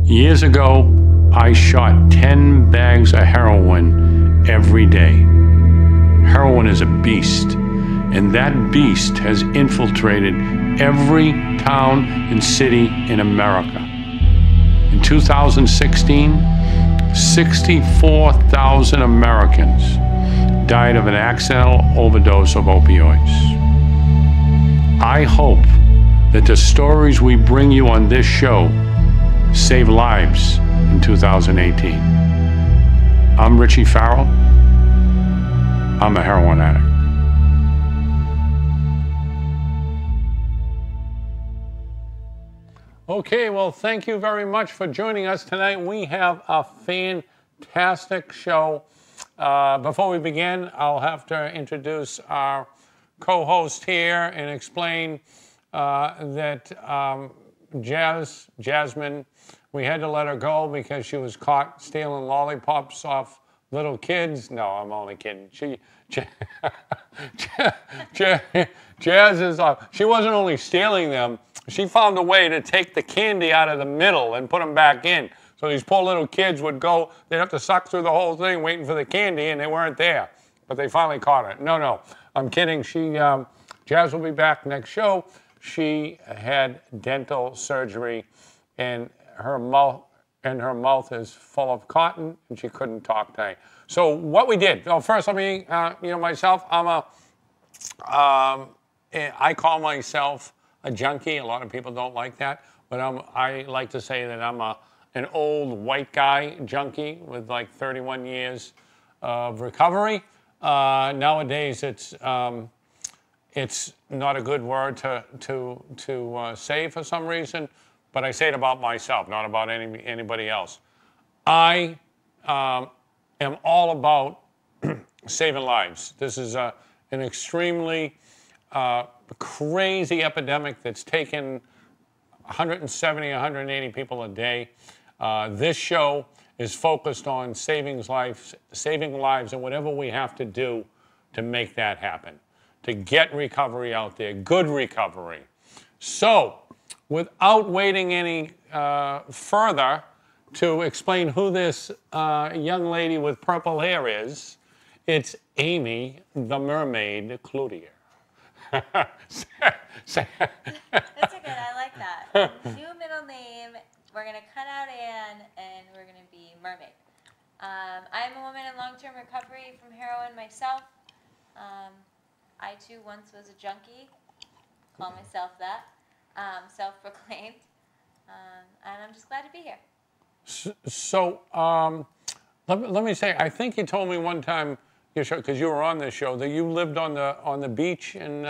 Years ago, I shot 10 bags of heroin every day. Heroin is a beast, and that beast has infiltrated every town and city in America. In 2016, 64,000 Americans died of an accidental overdose of opioids. I hope that the stories we bring you on this show save lives in 2018. I'm Richie Farrell. I'm a heroin addict. Okay, well, thank you very much for joining us tonight. We have a fantastic show. Before we begin, I'll have to introduce our co-host here and explain that Jasmine, we had to let her go because she was caught stealing lollipops off little kids. No, I'm only kidding. Jazz is, she wasn't only stealing them, she found a way to take the candy out of the middle and put them back in. So these poor little kids would go, they'd have to suck through the whole thing waiting for the candy, and they weren't there. But they finally caught her. No, I'm kidding. Jazz will be back next show. She had dental surgery, and her mouth is full of cotton, and she couldn't talk tonight. So what we did, well, first let me, myself, I call myself a junkie. A lot of people don't like that, but I like to say that I'm an old white guy junkie with like 31 years of recovery. Nowadays, it's not a good word to say for some reason, but I say it about myself, not about anybody else. I am all about saving lives. This is an extremely crazy epidemic that's taken 170, 180 people a day. This show is focused on saving lives, and whatever we have to do to make that happen, to get recovery out there, good recovery. So, without waiting any further to explain who this young lady with purple hair is, it's Amy the Mermaid Cloutier. That's okay, I like that. New middle name, we're going to cut out Anne, and we're going to be Mermaid. I'm a woman in long-term recovery from heroin myself. I too once was a junkie, call myself that, self-proclaimed, and I'm just glad to be here. So, let me say, I think you told me one time, because you were on this show, that you lived on the beach in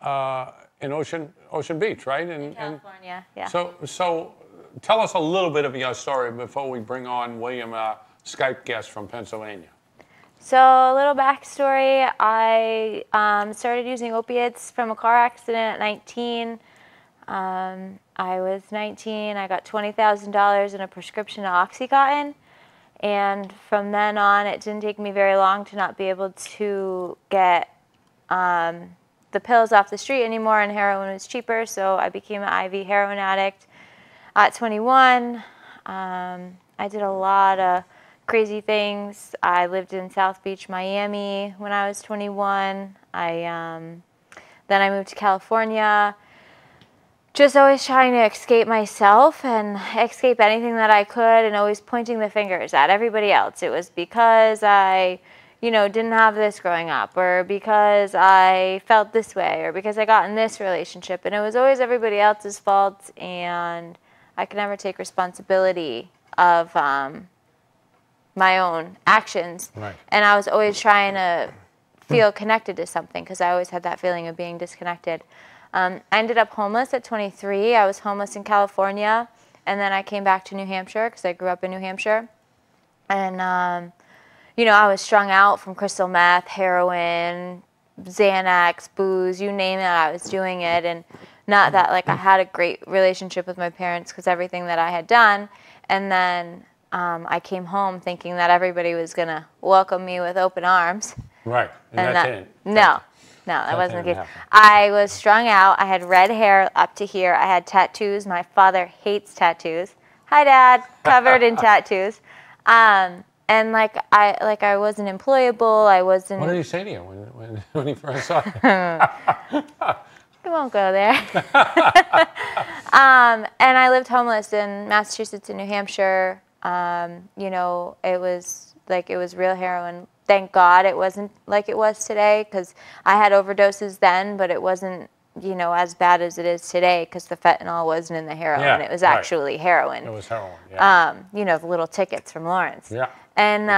Ocean Beach, right? In California, yeah. So tell us a little bit of your story before we bring on William, our Skype guest from Pennsylvania. So a little backstory, I started using opiates from a car accident at 19. I was 19, I got $20,000 in a prescription of Oxycontin. And from then on, it didn't take me very long to not be able to get the pills off the street anymore, and heroin was cheaper, so I became an IV heroin addict at 21. I did a lot of crazy things. I lived in South Beach, Miami when I was 21. Then I moved to California. Just always trying to escape myself and escape anything that I could, and always pointing the fingers at everybody else. It was because I, didn't have this growing up, or because I felt this way, or because I got in this relationship. And it was always everybody else's fault, and I could never take responsibility of my own actions. Right. And I was always trying to feel connected to something, because I always had that feeling of being disconnected. I ended up homeless at 23. I was homeless in California, and then I came back to New Hampshire because I grew up in New Hampshire. And, I was strung out from crystal meth, heroin, Xanax, booze, you name it, I was doing it. And not that, I had a great relationship with my parents because everything that I had done. And then I came home thinking that everybody was going to welcome me with open arms. Right, and that's it. No. No, that wasn't the case. I was strung out. I had red hair up to here. I had tattoos. My father hates tattoos. Hi, Dad. Covered in tattoos. And I wasn't employable. I wasn't. What did he say to you when he first saw you? We won't go there. And I lived homeless in Massachusetts and New Hampshire. You know, it was real heroin. Thank God it wasn't like it was today, because I had overdoses then, but it wasn't, you know, as bad as it is today, because the fentanyl wasn't in the heroin. Yeah, it was right. actually heroin. It was heroin, yeah. You know, the little tickets from Lawrence. Yeah. And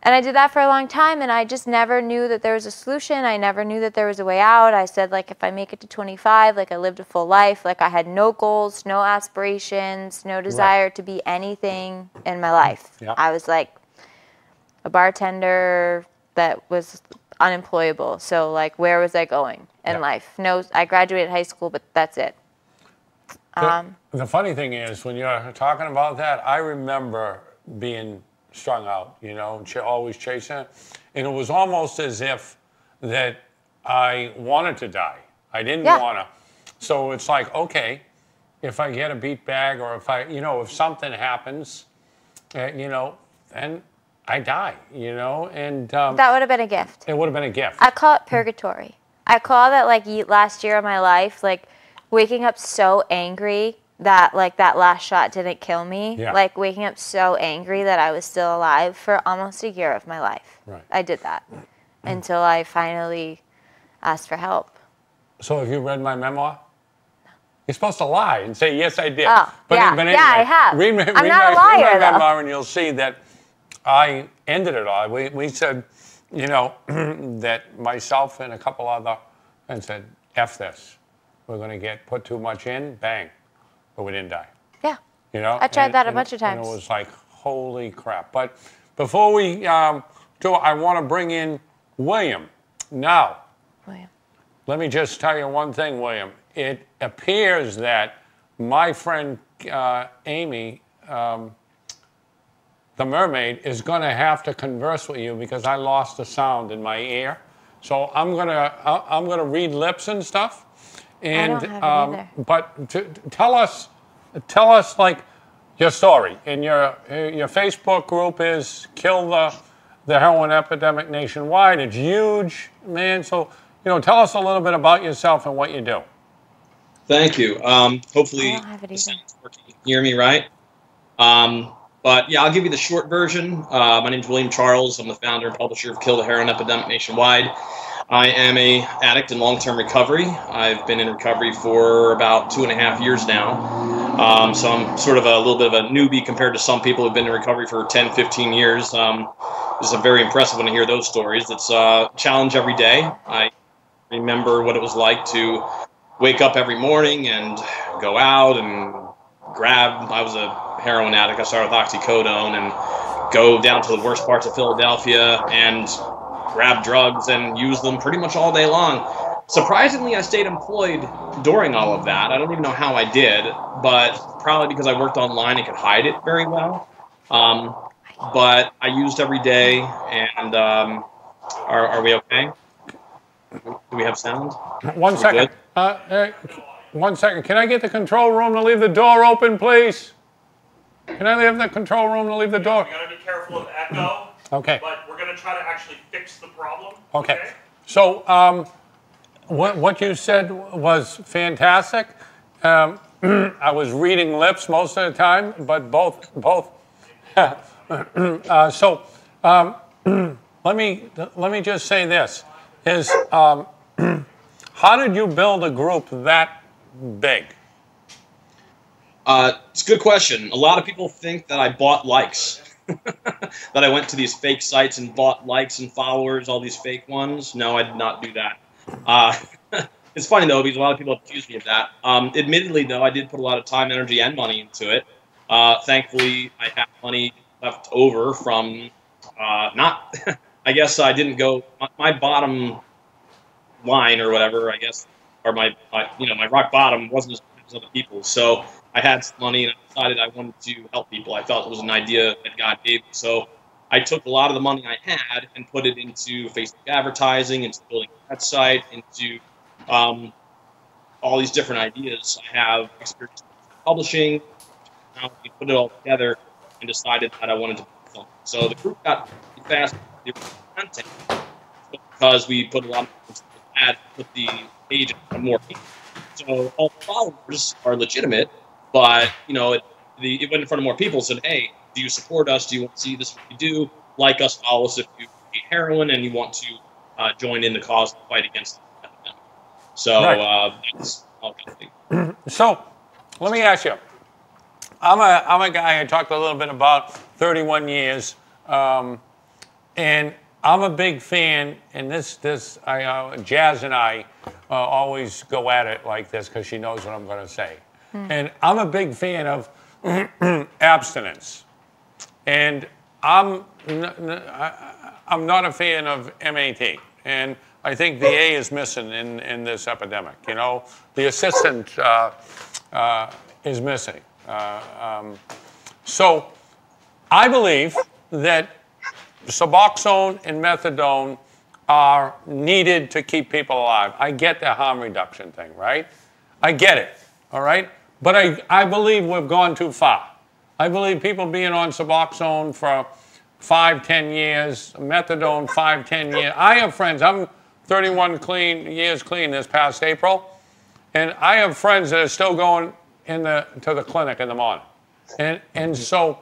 I did that for a long time, and I just never knew that there was a solution. I never knew that there was a way out. I said, like, if I make it to 25, like, I lived a full life. Like, I had no goals, no aspirations, no desire to be anything in my life. Yeah. I was like a bartender that was unemployable. So, like, where was I going in life? No, I graduated high school, but that's it. The funny thing is, when you're talking about that, I remember being strung out, you know, always chasing it. And it was almost as if that I wanted to die. I didn't want to. So it's like, okay, if I get a beat bag, or if I, you know, if something happens, you know, then I die, you know. And that would have been a gift. It would have been a gift. I call it purgatory. I call that, like, last year of my life, like, waking up so angry that, like, that last shot didn't kill me. Yeah. Like, waking up so angry that I was still alive for almost a year of my life. Right. I did that until I finally asked for help. So have you read my memoir? No. You're supposed to lie and say, yes, I did. Oh, yeah. Anyway, Yeah, I have. Read not a read liar, my though. memoir, and you'll see that I ended it all. We said, you know, that myself and a couple other, and said, F this. We're going to put too much in, bang. But we didn't die. Yeah. You know? I tried that a bunch of times. And it was like, holy crap. But before we do, I want to bring in William. Now, let me just tell you one thing, William. It appears that my friend Amy, the mermaid, is going to have to converse with you, because I lost the sound in my ear. So I'm gonna read lips and stuff. And I don't have it either. but tell us like your story. And your Facebook group is Kill the Heroin Epidemic Nationwide. It's huge, man. So, you know, tell us a little bit about yourself and what you do. Thank you. Hopefully, the sound's working. You hear me right? But yeah, I'll give you the short version. My name's William Charles. I'm the founder and publisher of Kill the Heroin Epidemic Nationwide. I am an addict in long-term recovery. I've been in recovery for about 2.5 years now. So I'm sort of a little bit of a newbie compared to some people who've been in recovery for 10, 15 years. It's very impressive when I hear those stories. It's a challenge every day. I remember what it was like to wake up every morning and go out and I was a heroin addict. I started with oxycodone, and go down to the worst parts of Philadelphia and grab drugs and use them pretty much all day long. Surprisingly, I stayed employed during all of that. I don't even know how I did, but probably because I worked online and could hide it very well. But I used every day, and are we okay? Do we have sound? One second. One second. Can I get the control room to leave the door open, please? Can I leave the control room to leave the door? You gotta be careful of echo. Okay. But we're gonna try to actually fix the problem. Okay. So what you said was fantastic. I was reading lips most of the time, but both. So let me just say this: is how did you build a group that big? It's a good question. A lot of people think that I bought likes. That I went to these fake sites and bought likes and followers, all these fake ones. No, I did not do that. It's funny, though, because a lot of people accuse me of that. Admittedly, though, I did put a lot of time, energy, and money into it. Thankfully, I have money left over from not... I guess I didn't go... My bottom line or whatever, I guess, or my rock bottom wasn't as much as other people's. So I had some money, and I decided I wanted to help people. I felt it was an idea that God gave me. So I took a lot of the money I had and put it into Facebook advertising, into building a website, into all these different ideas. I have experience publishing, we put it all together and decided that I wanted to make film. So the group got pretty fast with the content because we put a lot of ad, put the page in front of more people. So all the followers are legitimate, but you know, it went in front of more people. Said, "Hey, do you support us? Do you want to see this? What we do? Like us, follow us if you hate heroin and you want to join in the cause and fight against the epidemic." So that's all kind of thing. So, let me ask you. I'm a guy I talked a little bit about 31 years, and I'm a big fan. And Jazz and I always go at it like this because she knows what I'm going to say. And I'm a big fan of abstinence, and I'm not a fan of MAT. And I think the A is missing in this epidemic. You know, the assistant is missing. So I believe that Suboxone and methadone are needed to keep people alive. I get the harm reduction thing, right? I get it, all right? But I believe we've gone too far. I believe people being on Suboxone for 5, 10 years, methadone 5, 10 years. I have friends, I'm 31 years clean this past April, and I have friends that are still going to the clinic in the morning. And so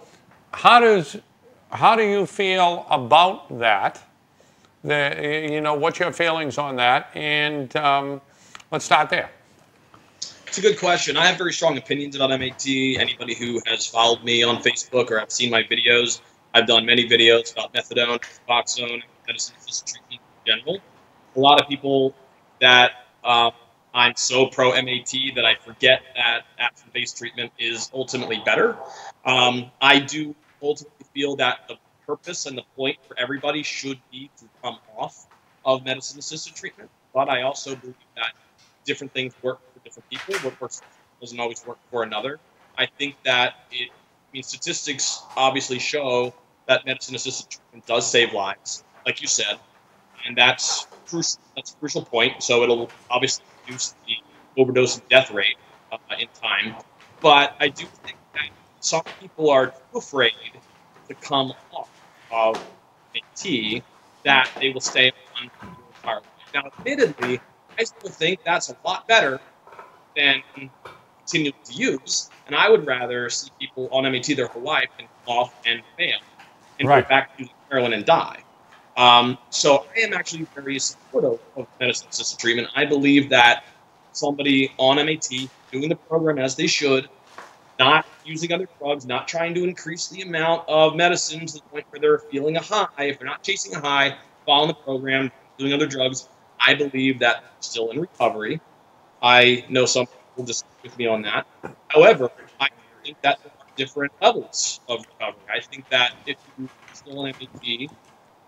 how do you feel about that? You know, what's your feelings on that? And let's start there. It's a good question. I have very strong opinions about MAT. Anybody who has followed me on Facebook or have seen my videos, I've done many videos about methadone, Suboxone, medicine-assisted treatment in general. A lot of people that I'm so pro-MAT that I forget that abstinence-based treatment is ultimately better. I do ultimately feel that the purpose and the point for everybody should be to come off of medicine-assisted treatment, but I also believe that different things work for different people. What works for one doesn't always work for another. I think that statistics obviously show that medicine-assisted treatment does save lives, like you said, and that's crucial. That's a crucial point. So it'll obviously reduce the overdose and death rate in time. But I do think that some people are too afraid to come off of AT that they will stay on their entire life. Now, admittedly, I still think that's a lot better than continuing to use, and I would rather see people on MAT their whole life than come off and fail and go back to using heroin and die. So I am actually very supportive of medicine-assisted treatment. I believe that somebody on MAT doing the program as they should, not using other drugs, not trying to increase the amount of medicine to the point where they're feeling a high, if they're not chasing a high, following the program, doing other drugs, I believe that they're still in recovery. I know some people disagree with me on that. However, I think that there are different levels of recovery. I think that if you're still in MAT,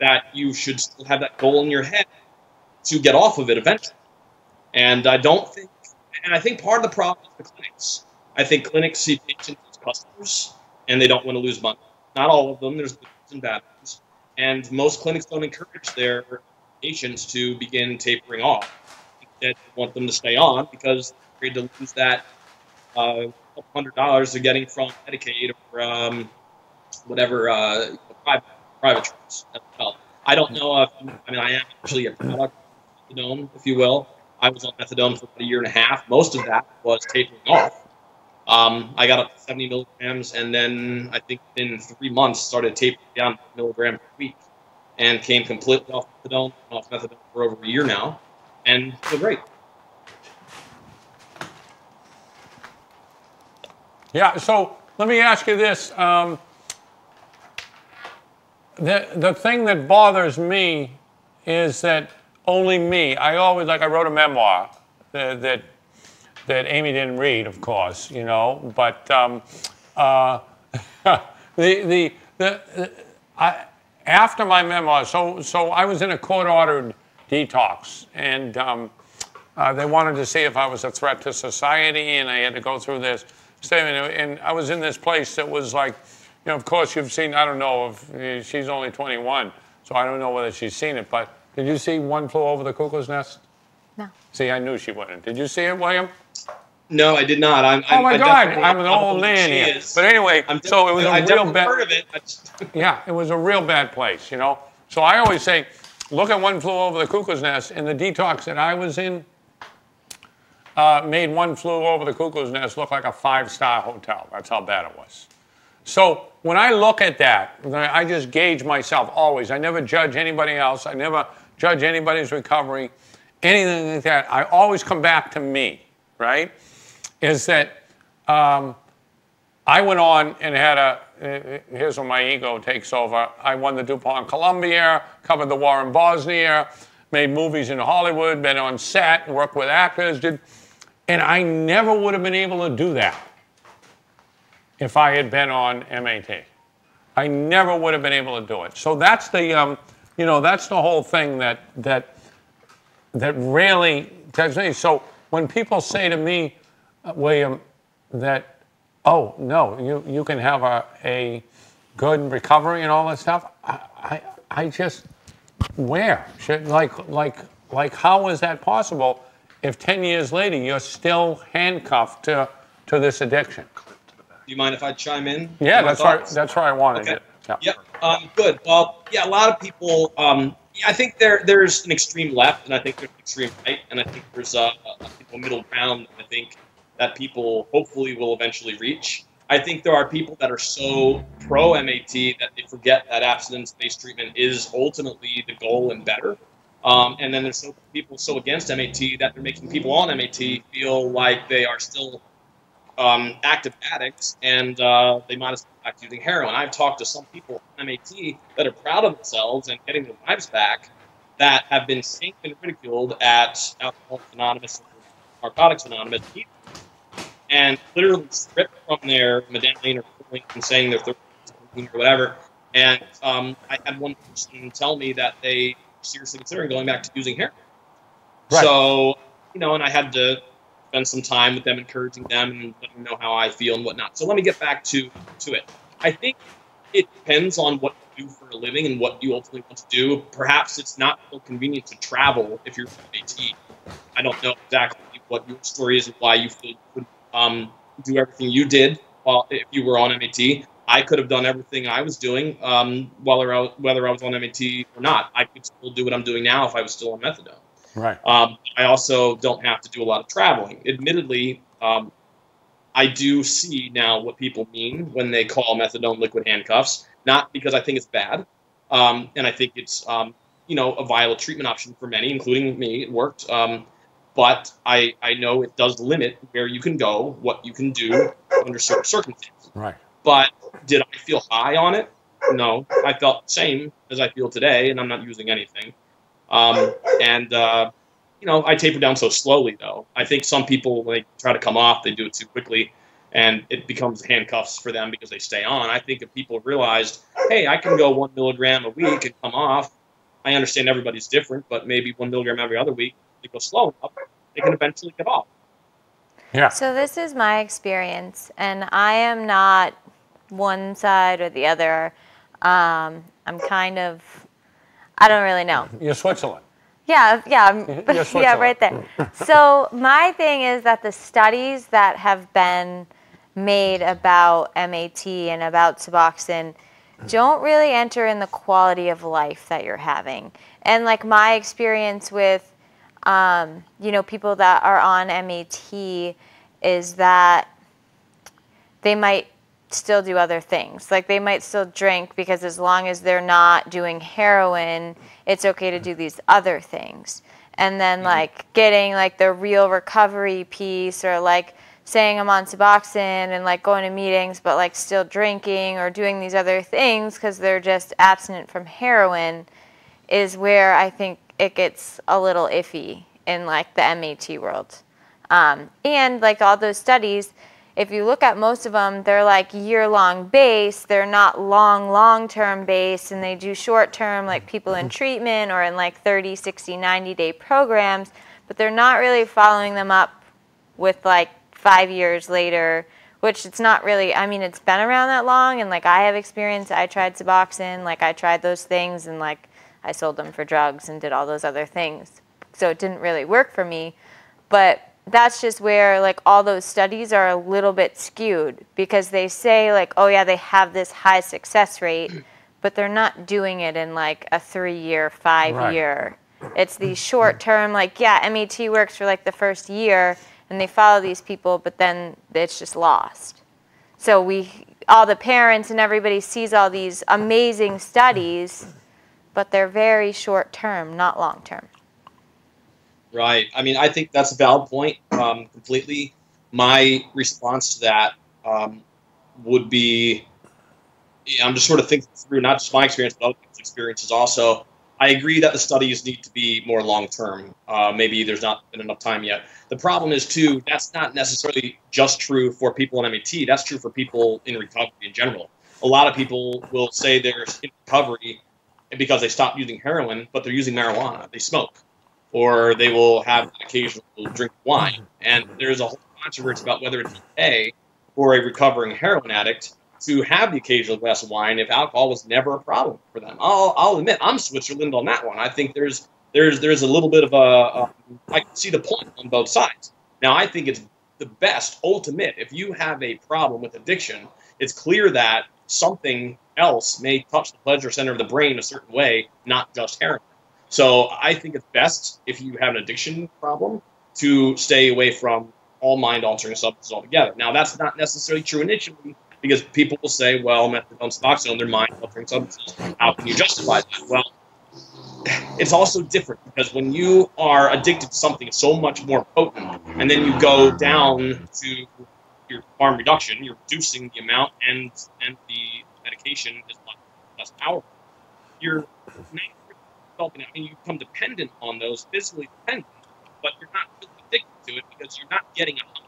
that you should still have that goal in your head to get off of it eventually. And I think part of the problem is the clinics. I think clinics see patients as customers, and they don't want to lose money. Not all of them. There's good and bad ones. And most clinics don't encourage their patients to begin tapering off. Instead, they want them to stay on because they're afraid to lose that couple $100 they're getting from Medicaid or whatever private treatments as well. I don't know if, I am actually a product of methadone, if you will. I was on methadone for about 1.5 years. Most of that was tapering off. I got up to 70 milligrams, and then I think in 3 months started tapering down 1 milligram per week, and came completely off methadone. I'm off methadone for over 1 year now, and feel great. Yeah. So let me ask you this. The thing that bothers me is that only me. I wrote a memoir that Amy didn't read, of course, you know. But after my memoir, so I was in a court-ordered detox, and they wanted to see if I was a threat to society, and I had to go through this statement. And I was in this place that was like, you know, of course you've seen. I don't know if she's only 21, so I don't know whether she's seen it. But did you see One Flew Over the Cuckoo's Nest? No. See, I knew she wouldn't. Did you see it, William? No, I did not. Oh my I God, definitely I'm an don't know old who man she here. is. But anyway, so it was I a real definitely bad. heard of it. Yeah, it was a real bad place, you know. So I always say, look at One Flew Over the Cuckoo's Nest, and the detox that I was in made One Flew Over the Cuckoo's Nest look like a 5-star hotel. That's how bad it was. So when I look at that, I just gauge myself always. I never judge anybody else. I never judge anybody's recovery, anything like that. I always come back to me, right? Is that I went on and had here's when my ego takes over. I won the DuPont Columbia, covered the war in Bosnia, made movies in Hollywood, been on set, worked with actors, and I never would have been able to do that if I had been on MAT. I never would have been able to do it. So that's the, that's the whole thing that really touches me. So when people say to me, William, that, oh no, you can have a good recovery and all that stuff, I just, where? Like how is that possible if 10 years later you're still handcuffed to this addiction? Do you mind if I chime in? Yeah, that's right. That's where I wanted it. Yeah. Yep. Good. Well, yeah, a lot of people. I think there's an extreme left, and I think there's an extreme right, and I think there's a middle ground. I think that people hopefully will eventually reach. I think there are people that are so pro MAT that they forget that abstinence-based treatment is ultimately the goal and better. And then there's people so against MAT that they're making people on MAT feel like they are still active addicts, and they might as well go back to using heroin. I've talked to some people on MAT that are proud of themselves and getting their lives back that have been shamed and ridiculed at Alcoholics Anonymous, Narcotics Anonymous, and literally stripped from their medallion or and saying they're 13 or whatever. And I had one person tell me that they seriously considering going back to using heroin. Right. So, and I had to spend some time with them, encouraging them and letting them know how I feel and whatnot. So let me get back to it. I think it depends on what you do for a living and what you ultimately want to do. Perhaps it's not so convenient to travel if you're AT. I don't know exactly what your story is and why you feel you couldn't do everything you did if you were on MAT. I could have done everything I was doing whether I was on MAT or not. I could still do what I'm doing now if I was still on methadone. Right. I also don't have to do a lot of traveling. Admittedly, I do see now what people mean when they call methadone liquid handcuffs, not because I think it's bad, and I think it's a viable treatment option for many, including me. It worked, but I know it does limit where you can go, what you can do under certain circumstances. Right. But did I feel high on it? No, I felt the same as I feel today, and I'm not using anything. I taper down so slowly, though. I think some people, when they try to come off, they do it too quickly, and it becomes handcuffs for them because they stay on. I think if people realized, hey, I can go 1 milligram a week and come off, I understand everybody's different, but maybe 1 milligram every other week, they go slow enough, they can eventually get off. Yeah. So this is my experience, and I am not one side or the other. I'm kind of, I don't really know. You're Switzerland. Yeah, Yeah, right there. So my thing is that the studies that have been made about MAT and about Suboxone don't really enter in the quality of life that you're having. And like my experience with, people that are on MAT is that they might still do other things. Like they might still drink because as long as they're not doing heroin, it's okay to do these other things. And then like getting like the real recovery piece, or like saying I'm on Suboxone and like going to meetings but like still drinking or doing these other things because they're just abstinent from heroin, is where I think it gets a little iffy in like the MAT world. And like all those studies, if you look at most of them, they're like year-long based. They're not long-term based, and they do short-term, like people in treatment or in like 30, 60, 90-day programs, but they're not really following them up with like 5 years later, which it's not really, I mean, it's been around that long, and like I have experience. I tried Suboxone, like I tried those things, and like I sold them for drugs and did all those other things. So it didn't really work for me. But that's just where like all those studies are a little bit skewed, because they say like, oh yeah, they have this high success rate, but they're not doing it in like a 3-year, 5-year. It's these short term, like, yeah, MET works for like the first year and they follow these people, but then it's just lost. So all the parents and everybody sees all these amazing studies, but they're very short term, not long term. Right. I mean, I think that's a valid point, completely. My response to that would be, I'm just sort of thinking through not just my experience, but other people's experiences also. I agree that the studies need to be more long-term. Maybe there's not been enough time yet. The problem is, too, that's not necessarily just true for people in MET. That's true for people in recovery in general. A lot of people will say they're in recovery because they stopped using heroin, but they're using marijuana. They smoke. Or they will have an occasional drink of wine. And there's a whole controversy about whether it's okay for a recovering heroin addict to have the occasional glass of wine if alcohol was never a problem for them. I'll admit, I'm Switzerland on that one. I think there's a little bit of I can see the point on both sides. Now, I think it's the best, ultimate, if you have a problem with addiction, it's clear that something else may touch the pleasure center of the brain a certain way, not just heroin. So I think it's best, if you have an addiction problem, to stay away from all mind-altering substances altogether. Now, that's not necessarily true initially, because people will say, well, methadone, Suboxone, they're mind-altering substances. How can you justify that? Well, it's also different, because when you are addicted to something so much more potent, and then you go down to your harm reduction, you're reducing the amount, and the medication is much less powerful. You're not developing, I mean, you become dependent on those, physically dependent, but you're not really addicted to it because you're not getting a high.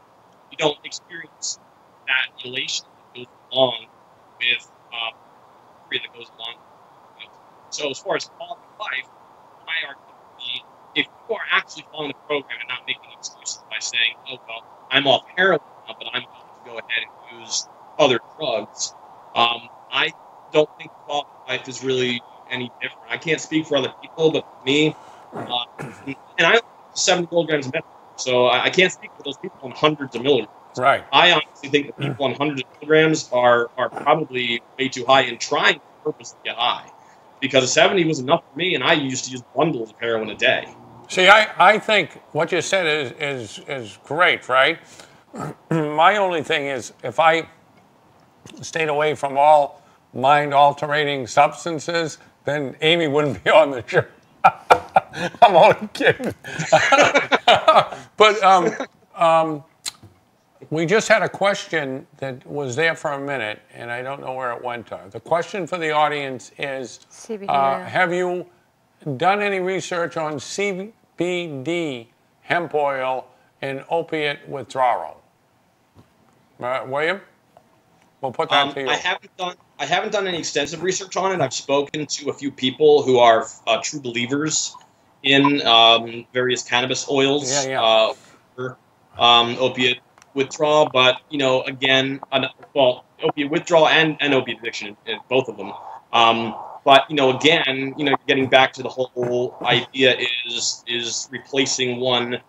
You don't experience that elation that goes along with that goes along with it. So as far as quality of life, my argument would be, if you are actually following the program and not making excuses by saying, oh, well, I'm off heroin now, but I'm going to go ahead and use other drugs, I don't think quality of life is really any different. I can't speak for other people, but for me, and I 70 milligrams of methadone, so I can't speak for those people on hundreds of milligrams. Right. I honestly think that people on hundreds of milligrams are probably way too high and trying to purposely get high. Because 70 was enough for me, and I used to use bundles of heroin a day. See, I think what you said is great, right? My only thing is, if I stayed away from all mind-altering substances, then Amy wouldn't be on the show. I'm only kidding. But we just had a question that was there for a minute, and I don't know where it went to. The question for the audience is, have you done any research on CBD, hemp oil, and opiate withdrawal? William? We'll put that to you. I haven't done any extensive research on it. I've spoken to a few people who are true believers in various cannabis oils, opiate withdrawal. But again, opiate withdrawal and opiate addiction, both of them. But again, getting back to the whole idea is replacing one.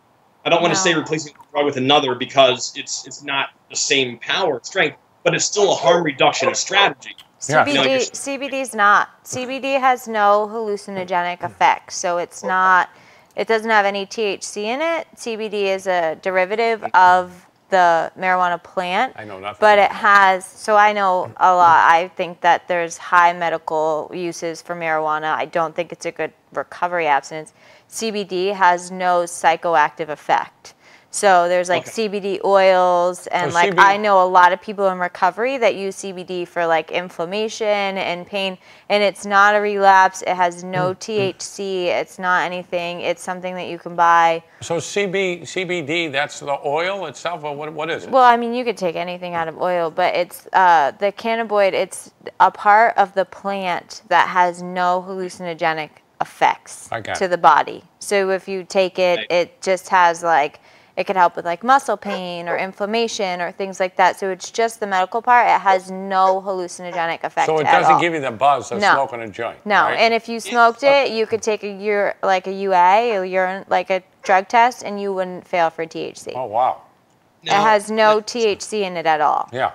I don't want to say replacing one drug with another, because it's not the same power strength, but it's still a harm reduction strategy. CBD's not. CBD has no hallucinogenic effects, so it doesn't have any THC in it. CBD is a derivative of the marijuana plant. I know nothing. But it has, so I know a lot. I think that there's high medical uses for marijuana. I don't think it's a good recovery abstinence. CBD has no psychoactive effect. So there's like CBD oils, and so I know a lot of people in recovery that use CBD for like inflammation and pain, and it's not a relapse. It has no THC. It's not anything. It's something that you can buy. So CBD, that's the oil itself, or what is it? Well, I mean, you could take anything out of oil, but it's the cannabinoid. It's a part of the plant that has no hallucinogenic effects to the body. So if you take it, it just has like it could help with like muscle pain or inflammation or things like that. So it's just the medical part. It has no hallucinogenic effect So it at doesn't all. give you the buzz of No. smoking a joint. No, right? and if you smoked it, you could take a UA, a urine, like a drug test, and you wouldn't fail for THC. Oh wow. It has no THC in it at all. Yeah.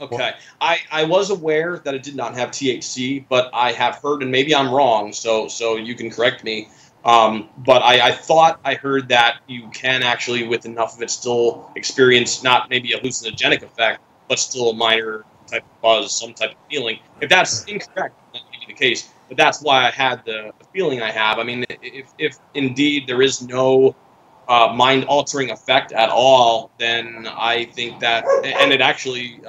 Okay. I was aware that it did not have THC, but I have heard, and maybe I'm wrong, so you can correct me. But I thought I heard that you can actually, with enough of it, still experience not maybe a hallucinogenic effect, but still a minor type of buzz, some type of feeling. If that's incorrect, that may be the case. But that's why I had the feeling I have. I mean, if indeed there is no mind-altering effect at all, then I think that, and it actually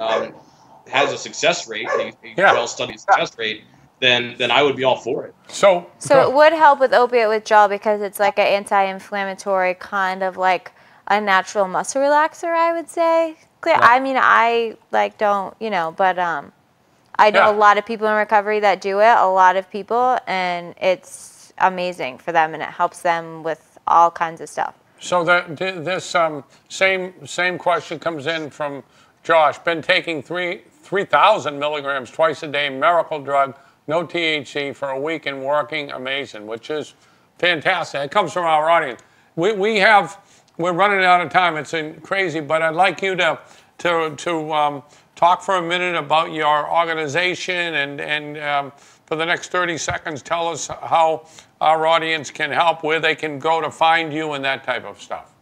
has a success rate, a well-studied success rate, then I would be all for it. So it would help with opiate withdrawal because it's like an anti-inflammatory kind of like a natural muscle relaxer, I would say. Right. I mean, I like don't, you know, but I know a lot of people in recovery that do it, a lot of people, and it's amazing for them, and it helps them with all kinds of stuff. So this same question comes in from Josh. Been taking 3,000 milligrams twice a day, miracle drug, no THC for a week and working amazing, which is fantastic. It comes from our audience. We're running out of time. It's crazy, but I'd like you to talk for a minute about your organization and for the next 30 seconds, tell us how our audience can help, where they can go to find you and that type of stuff.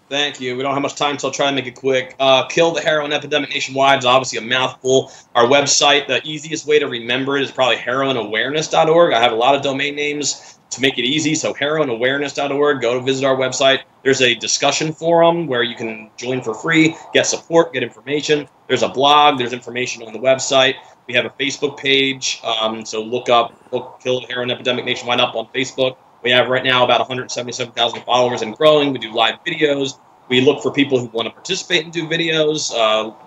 Thank you. We don't have much time, so I'll try to make it quick. Kill the Heroin Epidemic Nationwide is obviously a mouthful. Our website, the easiest way to remember it is probably heroinawareness.org. I have a lot of domain names to make it easy, so heroinawareness.org. Go to visit our website. There's a discussion forum where you can join for free, get support, get information. There's a blog. There's information on the website. We have a Facebook page, so look Kill the Heroin Epidemic Nationwide up on Facebook. We have right now about 177,000 followers and growing. We do live videos. We look for people who want to participate and do videos,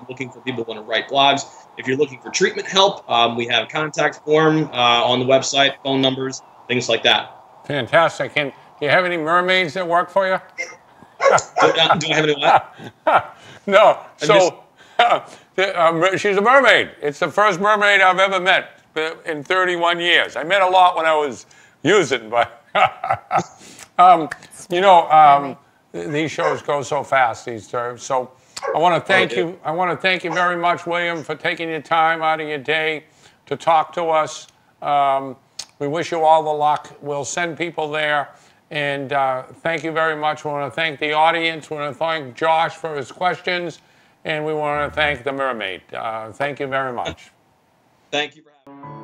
looking for people who want to write blogs. If you're looking for treatment help, we have a contact form on the website, phone numbers, things like that. Fantastic. And do you have any mermaids that work for you? Do I have any what? No. So she's a mermaid. It's the first mermaid I've ever met in 31 years. I met a lot when I was using, but these shows go so fast these days. So I want to thank you. I want to thank you very much, William, for taking your time out of your day to talk to us. We wish you all the luck. We'll send people there. And thank you very much. We want to thank the audience. We want to thank Josh for his questions. And we want to thank the mermaid. Thank you very much. Thank you for having me.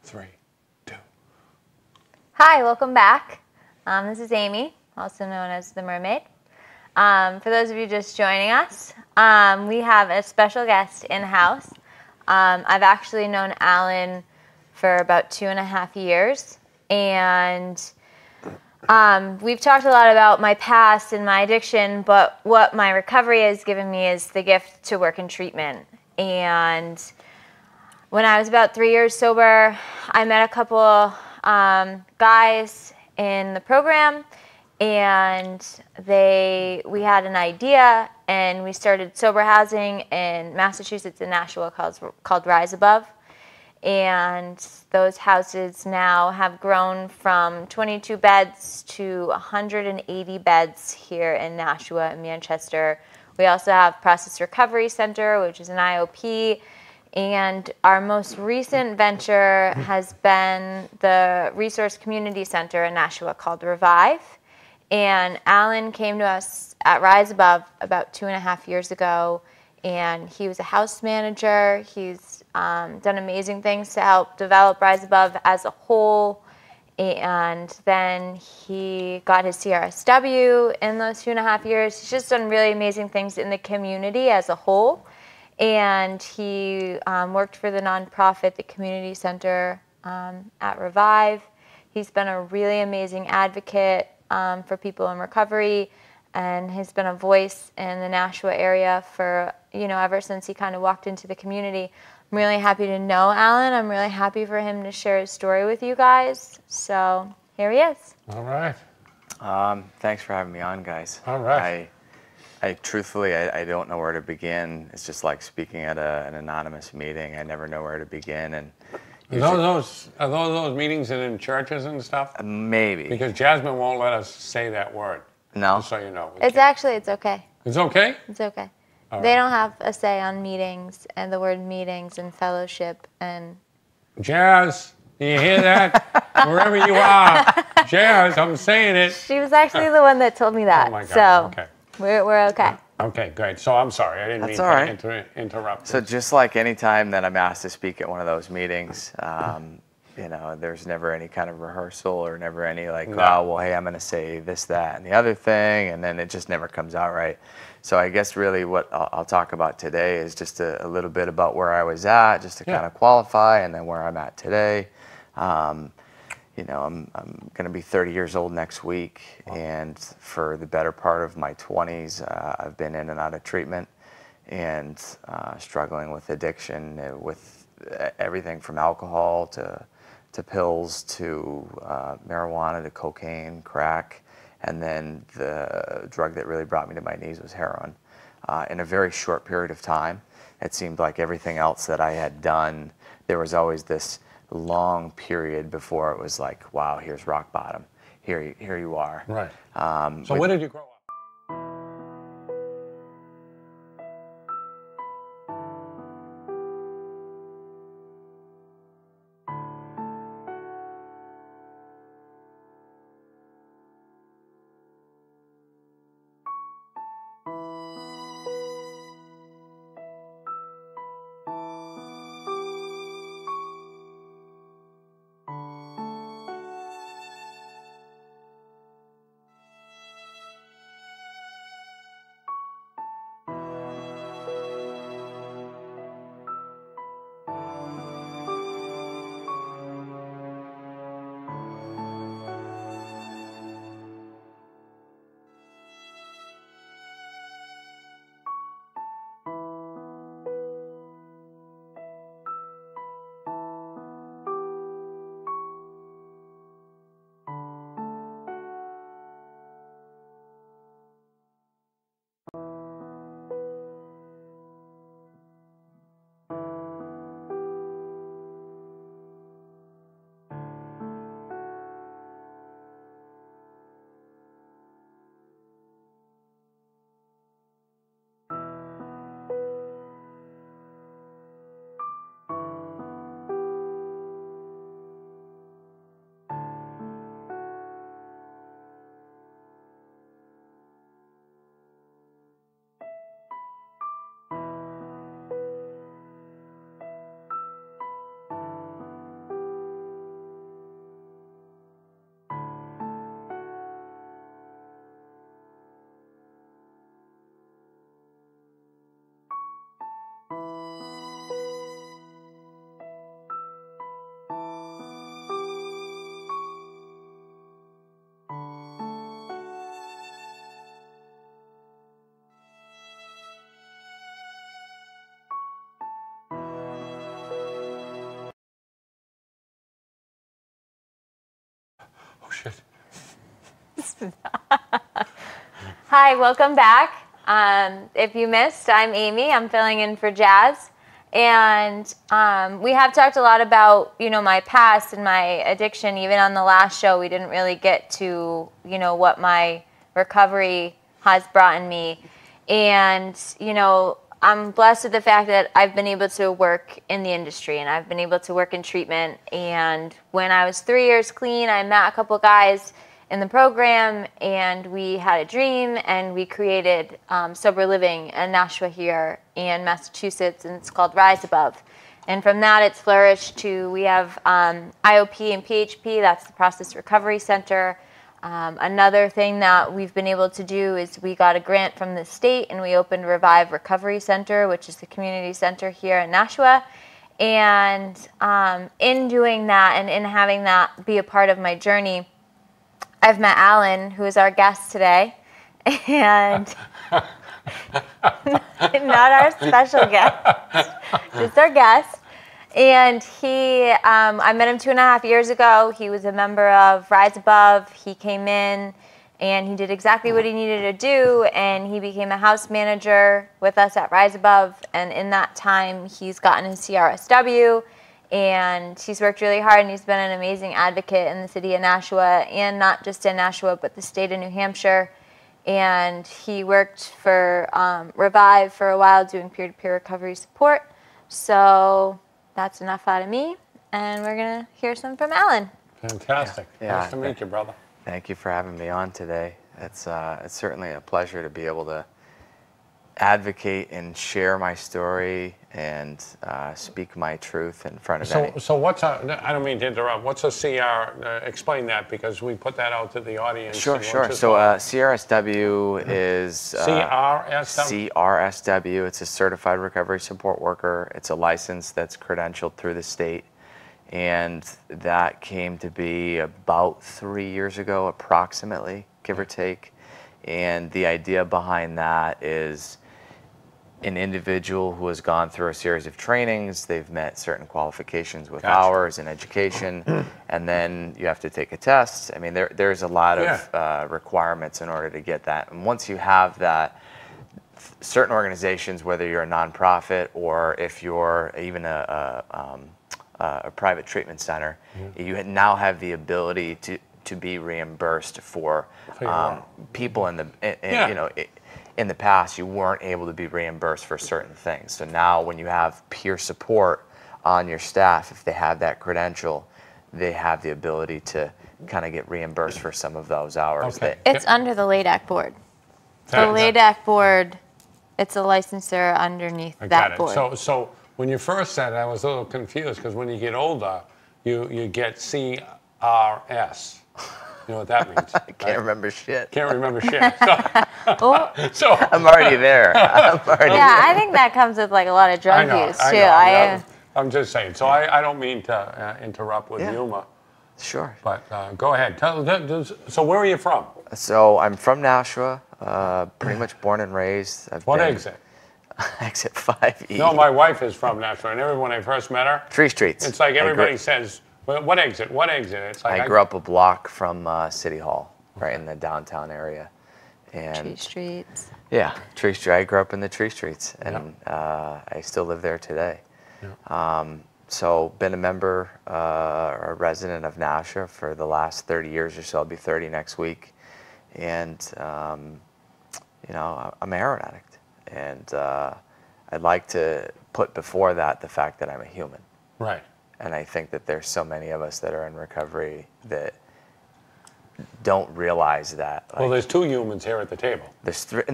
3, 2. Hi, welcome back. This is Amy, also known as the Mermaid. For those of you just joining us, we have a special guest in the house. I've actually known Alan for about 2.5 years, and we've talked a lot about my past and my addiction, but what my recovery has given me is the gift to work in treatment. And when I was about 3 years sober, I met a couple guys in the program, and we had an idea, and we started sober housing in Massachusetts and Nashua called Rise Above. And those houses now have grown from 22 beds to 180 beds here in Nashua and Manchester. We also have Process Recovery Center, which is an IOP. And our most recent venture has been the Resource Community Center in Nashua called Revive. And Alan came to us at Rise Above about 2.5 years ago, and he was a house manager. He's done amazing things to help develop Rise Above as a whole. And then he got his CRSW in those 2.5 years. He's just done really amazing things in the community as a whole. And he worked for the nonprofit, the community center at Revive. He's been a really amazing advocate for people in recovery, and he's been a voice in the Nashua area for, ever since he kind of walked into the community. I'm really happy to know Alan. I'm really happy for him to share his story with you guys. So here he is. All right. Thanks for having me on, guys. All right. I truthfully, I don't know where to begin. It's just like speaking at an anonymous meeting. I never know where to begin. And Are those meetings in churches and stuff? Maybe. Because Jasmine won't let us say that word. No? Just so you know. It's okay. It's okay? It's okay. All They right. don't have a say on meetings and the word meetings and fellowship and... Jazz, do you hear that? Wherever you are. Jazz, I'm saying it. She was actually the one that told me that. Oh my God. So Okay. we're okay. Okay, great. So I'm sorry. I didn't That's mean all right. to interrupt. So just like any time that I'm asked to speak at one of those meetings, there's never any kind of rehearsal or never any like, No. oh, well, hey, I'm going to say this, that, and the other thing, and then it just never comes out right. So I guess really what I'll talk about today is just a little bit about where I was at, just to kind of qualify, and then where I'm at today. I'm going to be 30 years old next week, and for the better part of my 20s, I've been in and out of treatment and struggling with addiction, with everything from alcohol to pills to marijuana to cocaine, crack, and then the drug that really brought me to my knees was heroin. In a very short period of time, it seemed like everything else that I had done, there was always this long period before it was like, wow, here's rock bottom. Here you are. Right. So where did you grow up? Hi, welcome back. If you missed, I'm Amy. I'm filling in for Jazz. And we have talked a lot about, my past and my addiction. Even on the last show, we didn't really get to, what my recovery has brought in me. And, I'm blessed with the fact that I've been able to work in the industry and I've been able to work in treatment. And when I was 3 years clean, I met a couple guys in the program and we had a dream and we created sober living in Nashua here in Massachusetts, and it's called Rise Above. And from that, it's flourished to, we have IOP and PHP, that's the Process Recovery Center. Another thing that we've been able to do is we got a grant from the state and we opened Revive Recovery Center, which is the community center here in Nashua. And in doing that and in having that be a part of my journey, I've met Alan, who is our guest today, and not our special guest, just our guest. And I met him 2.5 years ago. He was a member of Rise Above. He came in and he did exactly what he needed to do, and he became a house manager with us at Rise Above. And in that time, he's gotten his CRSW, and he's worked really hard, and he's been an amazing advocate in the city of Nashua, and not just in Nashua, but the state of New Hampshire. And he worked for Revive for a while doing peer-to-peer recovery support. So that's enough out of me, and we're going to hear some from Alan. Fantastic. Yeah. Nice to meet you, brother. Thank you for having me on today. It's certainly a pleasure to be able to advocate and share my story and speak my truth in front of any. So what's I don't mean to interrupt. What's a CR? Explain that, because we put that out to the audience. Sure. So CRSW is CRSW? CRSW. It's a Certified Recovery Support Worker. It's a license that's credentialed through the state. And that came to be about 3 years ago, approximately, give or take. And the idea behind that is an individual who has gone through a series of trainings, they've met certain qualifications with hours and education, and then you have to take a test. I mean, there's a lot of requirements in order to get that. And once you have that, certain organizations, whether you're a nonprofit or if you're even a private treatment center, you now have the ability to be reimbursed for people in the in the past you weren't able to be reimbursed for certain things. So now when you have peer support on your staff, if they have that credential, they have the ability to kind of get reimbursed for some of those hours. Okay. It's under the LADAC board. The LADAC board, it's a licenser underneath that board. So when you first said it, I was a little confused, because when you get older, you get CRS. You know what that means? I can't remember shit. Can't remember shit. So I'm already there. I think that comes with like a lot of drug use too. I'm just saying. So I don't mean to interrupt with humor. Sure. But go ahead. So where are you from? So I'm from Nashua, pretty much born and raised. What exit? Exit 5E. No, my wife is from Nashua, and when I first met her, Tree Streets. it's like everybody says, what exit? What exit? It's like I grew up a block from City Hall, right in the downtown area. And Tree Streets. Yeah, Tree Street. I grew up in the Tree Streets, and I still live there today. So been a member, or a resident of Nashua for the last 30 years or so. I'll be 30 next week. And, I'm a heroin addict. And I'd like to put before that the fact that I'm a human. Right. And I think that there's so many of us that are in recovery that don't realize that. Well, there's two humans here at the table. There's three.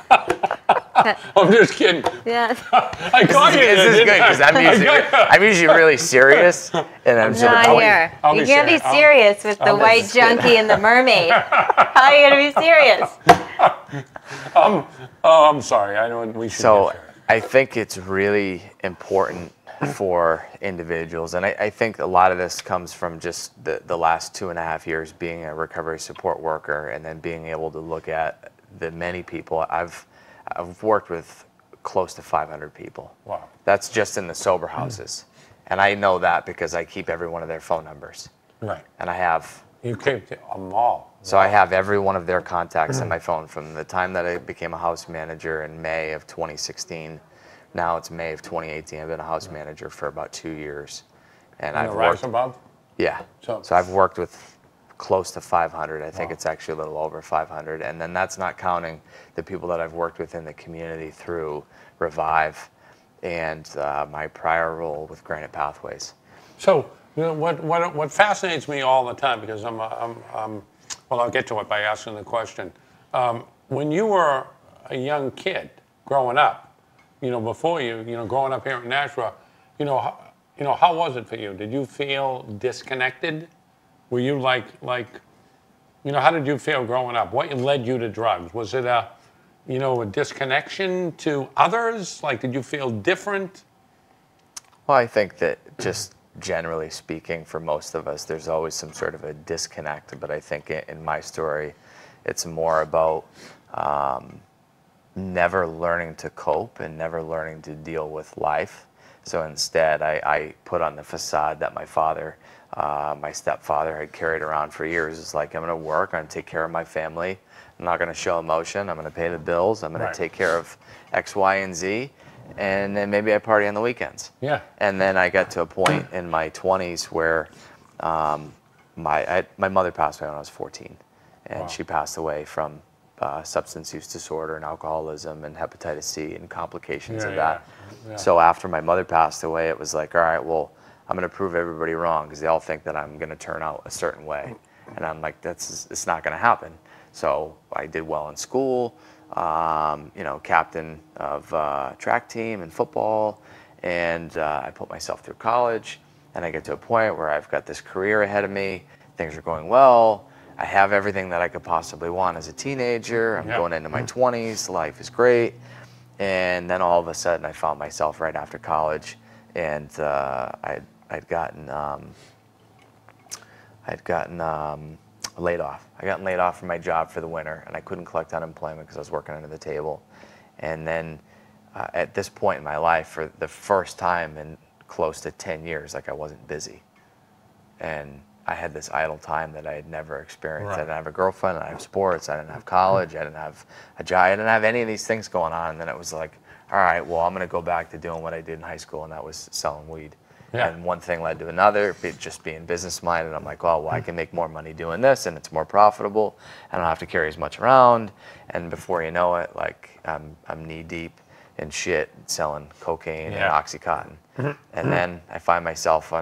I'm just kidding. Yeah. I caught you. This is good because I'm usually really serious, and I'm sort of You can't be serious with the white junkie and the mermaid. How are you going to be serious? I'm sorry. I don't. We should. So I think it's really important for individuals, and I think a lot of this comes from just the last 2.5 years being a recovery support worker, and then being able to look at the many people I've worked with, close to 500 people. Wow. That's just in the sober houses. And I know that because I keep every one of their phone numbers. Right. And I have. You keep them all. So I have every one of their contacts on my phone from the time that I became a house manager in May of 2016. Now it's May of 2018. I've been a house manager for about 2 years. And I've worked above? Yeah. So I've worked with close to 500. I think it's actually a little over 500. And then that's not counting the people that I've worked with in the community through Revive and my prior role with Granite Pathways. So, what fascinates me all the time, because well, I'll get to it by asking the question. When you were a young kid growing up, before growing up here in Nashville, how was it for you? Did you feel disconnected? Were you how did you feel growing up? What led you to drugs? Was it a disconnection to others? Like, did you feel different? Well, I think that just generally speaking, for most of us, there's always some sort of a disconnect. But I think in my story, it's more about never learning to cope and never learning to deal with life. So instead, I put on the facade that my father, my stepfather, had carried around for years. It's like, I'm going to work, I'm going to take care of my family. I'm not going to show emotion. I'm going to pay the bills. I'm going to take care of X, Y, and Z. And then maybe I party on the weekends. Yeah. And then I got to a point in my 20s where my mother passed away when I was 14. And she passed away from substance use disorder and alcoholism and hepatitis C and complications of that. Yeah. So after my mother passed away, it was like, all right, well, I'm going to prove everybody wrong because they all think that I'm going to turn out a certain way. And I'm like, it's not going to happen. So I did well in school. Captain of track team and football, and I put myself through college, and I get to a point where I've got this career ahead of me, things are going well, I have everything that I could possibly want as a teenager, I'm going into my 20s, life is great, and then all of a sudden I found myself right after college, and I'd gotten laid off. I got laid off from my job for the winter, and I couldn't collect unemployment because I was working under the table. And then at this point in my life, for the first time in close to 10 years, I wasn't busy. And I had this idle time that I had never experienced. Right. I didn't have a girlfriend, I didn't have sports, I didn't have college, I didn't have a job, I didn't have any of these things going on. And then it was like, all right, well, I'm going to go back to doing what I did in high school, and that was selling weed. Yeah. And one thing led to another, just being business-minded. I'm like, oh, well, I can make more money doing this, and it's more profitable. I don't have to carry as much around. And before you know it, I'm knee-deep in shit, selling cocaine and Oxycontin. And then I find myself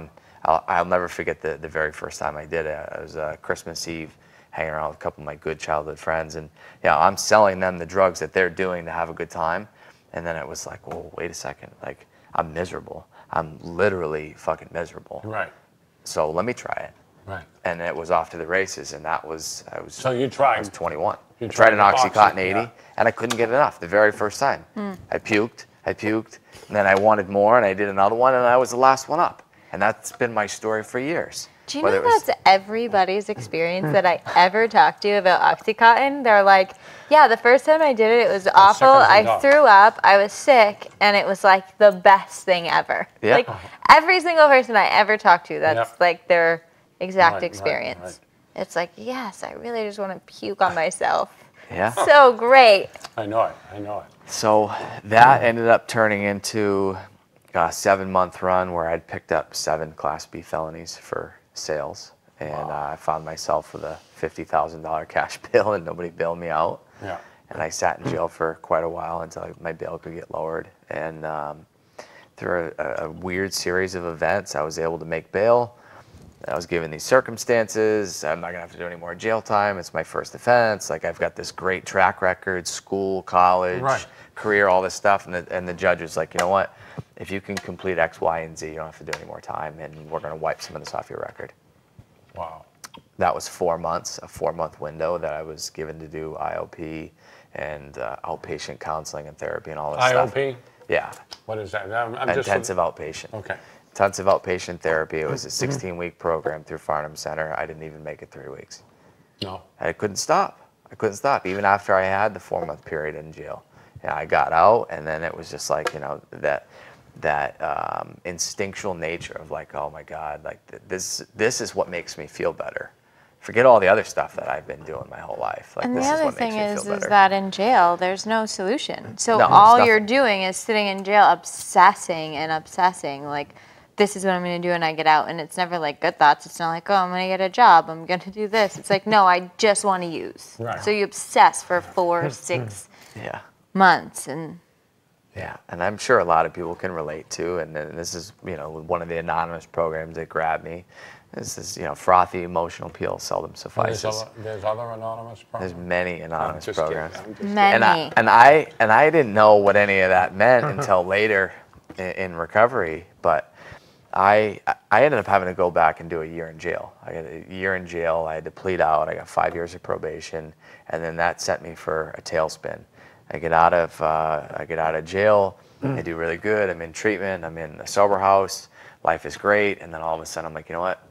I'll never forget the very first time I did it. It was Christmas Eve, hanging around with a couple of my good childhood friends. And, I'm selling them the drugs that they're doing to have a good time. And then it was like, well, wait a second. I'm miserable. I'm literally fucking miserable. Right. So let me try it. Right. And it was off to the races, and So you tried. I was 21. You I tried an tried the Oxycontin Oxy, 80, and I couldn't get enough the very first time. I puked, and then I wanted more, and I did another one, and I was the last one up. And that's been my story for years. Do you know that's everybody's experience that I ever talked to about Oxycontin? They're like, yeah, the first time I did it, it was awful. I threw up, I was sick, and it was like the best thing ever. Yeah. Like every single person I ever talked to, that's like their exact experience. Right. It's like, yes, I really just want to puke on myself. Yeah. So great. I know it. So that ended up turning into a 7-month run where I'd picked up 7 Class B felonies for sales, and I found myself with a $50,000 cash bail, and nobody bailed me out. Yeah. And I sat in jail for quite a while until my bail could get lowered. And through a weird series of events, I was able to make bail. I was given these circumstances. I'm not gonna have to do any more jail time. It's my first offense. I've got this great track record, school, college, career, all this stuff. And the judge was like, you know what? If you can complete X, Y, and Z, you don't have to do any more time, and we're going to wipe some of this off your record. Wow. That was 4 months, a 4-month window that I was given to do IOP and outpatient counseling and therapy and all this stuff. IOP? Yeah. What is that? Intensive outpatient. Okay. Intensive outpatient therapy. It was a 16-week program through Farnham Center. I didn't even make it 3 weeks. No. I couldn't stop. Even after I had the 4-month period in jail. I got out, and then it was just like, that instinctual nature of like, oh my God, this is what makes me feel better. forget all the other stuff that I've been doing my whole life. Like, And the this is other what thing makes me feel is better. that in jail, there's no solution. So No, all there's you're nothing. doing is sitting in jail, obsessing and obsessing. Like, this is what I'm going to do when I get out. And it's never like good thoughts. It's not like, oh, I'm going to get a job. I'm going to do this. It's like, no, I just want to use. Right. So you obsess for 4, 6 Yeah. months. And Yeah, and I'm sure a lot of people can relate to, and this is, you know, one of the anonymous programs that grabbed me. This is, you know, frothy emotional appeal seldom suffices. There's other anonymous There's programs. many anonymous Just kidding. programs. I'm just kidding. many. And I didn't know what any of that meant until later in recovery. But I ended up having to go back and do a year in jail. I got a year in jail. I had to plead out. I got 5 years of probation, and then that sent me for a tailspin. I get out of jail. I do really good. I'm in treatment. I'm in a sober house. Life is great. And then all of a sudden, I'm like, you know what?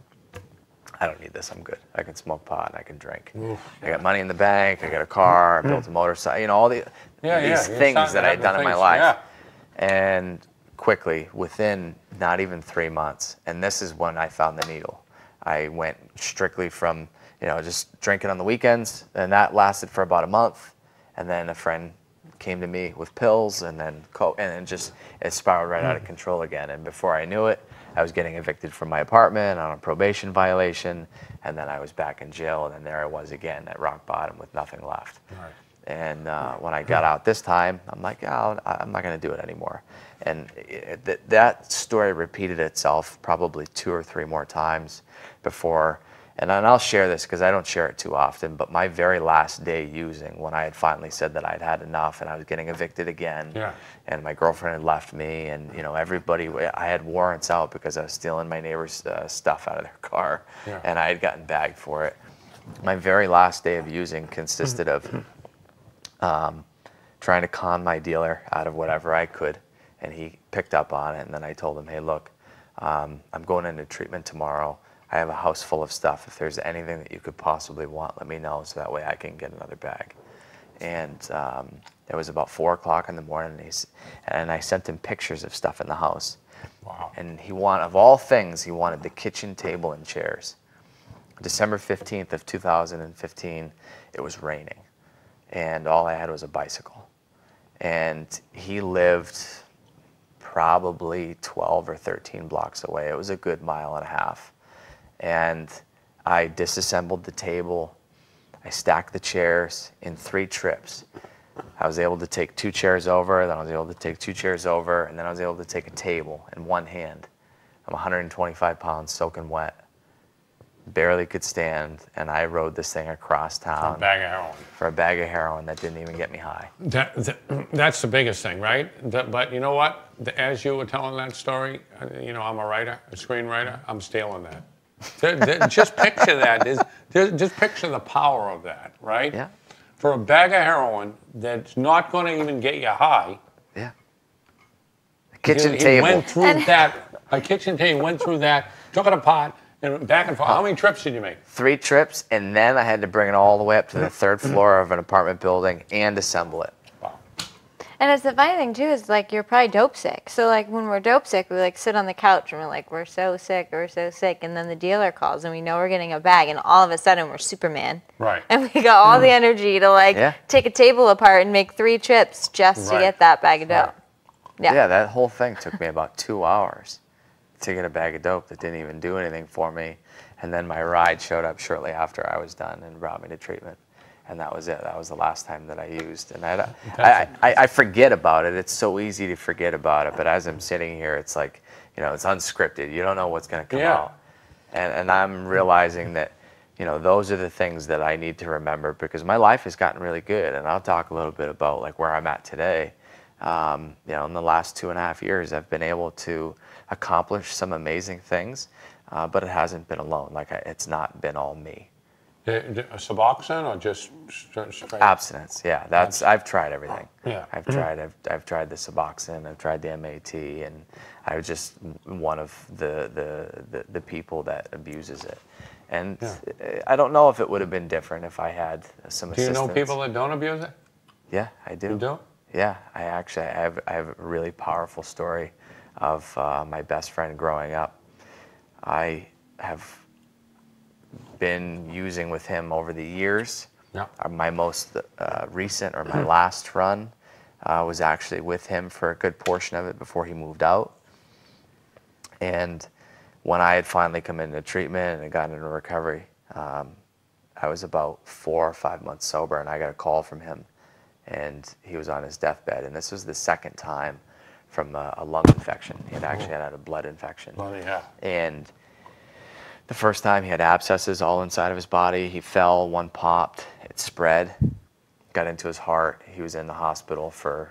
I don't need this. I'm good. I can smoke pot and I can drink. I got money in the bank. I got a car. I built a motorcycle. You know, all these You're things starting that to I'd have the done in my things, life. yeah. And quickly, within not even 3 months, and this is when I found the needle. I went strictly from, you know, just drinking on the weekends, and that lasted for about a month. And then a friend came to me with pills, and then it spiraled right out of control again. And before I knew it, I was getting evicted from my apartment on a probation violation, and then I was back in jail, and then there I was again at rock bottom with nothing left. Right. And when I got out this time, I'm like, oh, I'm not going to do it anymore. And that story repeated itself probably 2 or 3 more times before. And I'll share this because I don't share it too often, but my very last day using, when I had finally said that I'd had enough and I was getting evicted again, and my girlfriend had left me, and, you know, everybody, I had warrants out because I was stealing my neighbor's stuff out of their car, and I had gotten bagged for it. My very last day of using consisted of trying to con my dealer out of whatever I could, and he picked up on it. And then I told him, hey, look, I'm going into treatment tomorrow. I have a house full of stuff. If there's anything that you could possibly want, let me know, so that way I can get another bag. And it was about 4 o'clock in the morning, and I sent him pictures of stuff in the house. Wow. And of all things, he wanted the kitchen table and chairs. December 15th of 2015, it was raining, and all I had was a bicycle. And he lived probably 12 or 13 blocks away. It was a good 1.5 miles. And I disassembled the table. I stacked the chairs in 3 trips. I was able to take 2 chairs over, then I was able to take 2 chairs over, and then I was able to take a table in one hand. I'm 125 pounds, soaking wet, barely could stand, and I rode this thing across town A bag of heroin. for a bag of heroin that didn't even get me high. That's the biggest thing, right? But you know what? As you were telling that story, you know, I'm a writer, a screenwriter. I'm stealing that. Just picture that. Just picture the power of that, right? Yeah. For a bag of heroin that's not going to even get you high. Yeah. A kitchen he table. went through that. A kitchen table went through that. Took it apart and back and forth. How many trips did you make? 3 trips, and then I had to bring it all the way up to the 3rd floor of an apartment building and assemble it. Wow. And it's the funny thing too is like you're probably dope sick. So like when we're dope sick, we like sit on the couch and we're like, we're so sick, and then the dealer calls and we know we're getting a bag, and all of a sudden we're Superman. Right. And we got all the energy to like take a table apart and make 3 trips just to get that bag of dope. Yeah, that whole thing took me about 2 hours to get a bag of dope that didn't even do anything for me. And then my ride showed up shortly after I was done and brought me to treatment. And that was it. That was the last time that I used. And I forget about it. It's so easy to forget about it. But as I'm sitting here, it's like, you know, it's unscripted. You don't know what's going to come out. And I'm realizing that, you know, those are the things that I need to remember, because my life has gotten really good. And I'll talk a little bit about like where I'm at today. You know, in the last 2.5 years, I've been able to accomplish some amazing things, but it hasn't been alone. Like it's not been all me. Suboxone or just straight? Abstinence, yeah. I've tried everything. Yeah. I've tried the Suboxone, I've tried the MAT, and I was just one of the people that abuses it. And I don't know if it would have been different if I had some assistance. Do you know people that don't abuse it? Yeah, I do. You do? Yeah, I have a really powerful story of my best friend growing up. I have been using with him over the years. Yeah. My most recent, or my last run, was actually with him for a good portion of it before he moved out. And when I had finally come into treatment and got into recovery, I was about 4 or 5 months sober, and I got a call from him, and he was on his deathbed. And this was the second time from a lung infection. He had actually had a blood infection. Oh, yeah. And the first time he had abscesses all inside of his body. He fell, one popped, it spread, got into his heart. He was in the hospital for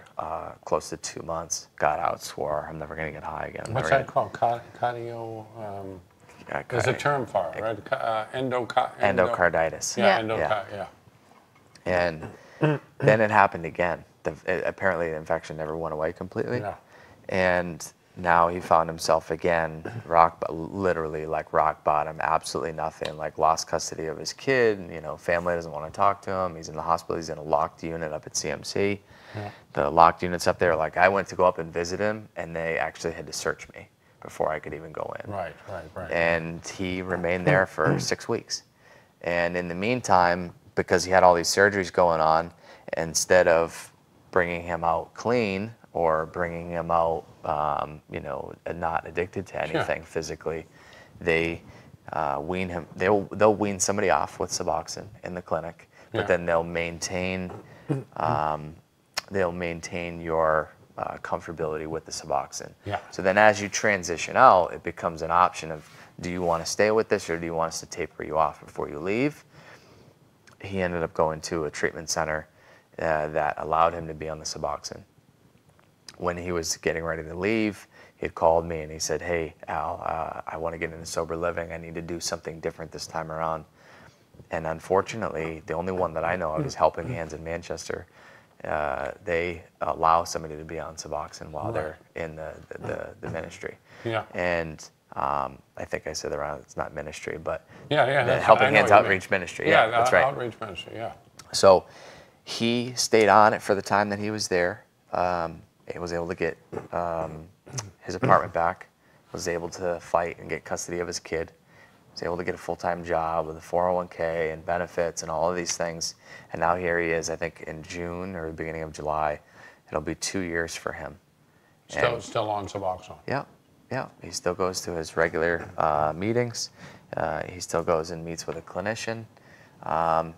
close to 2 months. Got out, swore, I'm never going to get high again. What's that called? Cardio? There's a term for it, right? Endocarditis. Yeah. And then it happened again. Apparently the infection never went away completely. Yeah. And now he found himself again, literally like rock bottom, absolutely nothing, like lost custody of his kid, family doesn't want to talk to him, he's in the hospital, he's in a locked unit up at CMC. Yeah. The locked units up there, like I went to go up and visit him, and they actually had to search me before I could even go in. Right. And he remained there for 6 weeks. And in the meantime, because he had all these surgeries going on, instead of bringing him out clean or bringing him out, not addicted to anything physically, they wean him. They'll wean somebody off with Suboxone in the clinic, but then they'll maintain your comfortability with the Suboxone. Yeah. So then, as you transition out, it becomes an option of, do you want to stay with this, or do you want us to taper you off before you leave? He ended up going to a treatment center that allowed him to be on the Suboxone. When he was getting ready to leave, he had called me and he said, "Hey, Al, I want to get into sober living. I need to do something different this time around." And unfortunately, the only one that I know of is Helping Hands in Manchester. They allow somebody to be on Suboxone while they're in the ministry. Yeah. And I think I said it's not ministry, but the that's Helping Hands Outreach Ministry. Yeah, that's right. Outreach Ministry, yeah. So he stayed on it for the time that he was there. He was able to get his apartment back, was able to fight and get custody of his kid, was able to get a full-time job with a 401k and benefits and all of these things. And now here he is, I think in June or the beginning of July. It'll be 2 years for him. Still on Suboxone. Yeah. He still goes to his regular meetings. He still goes and meets with a clinician.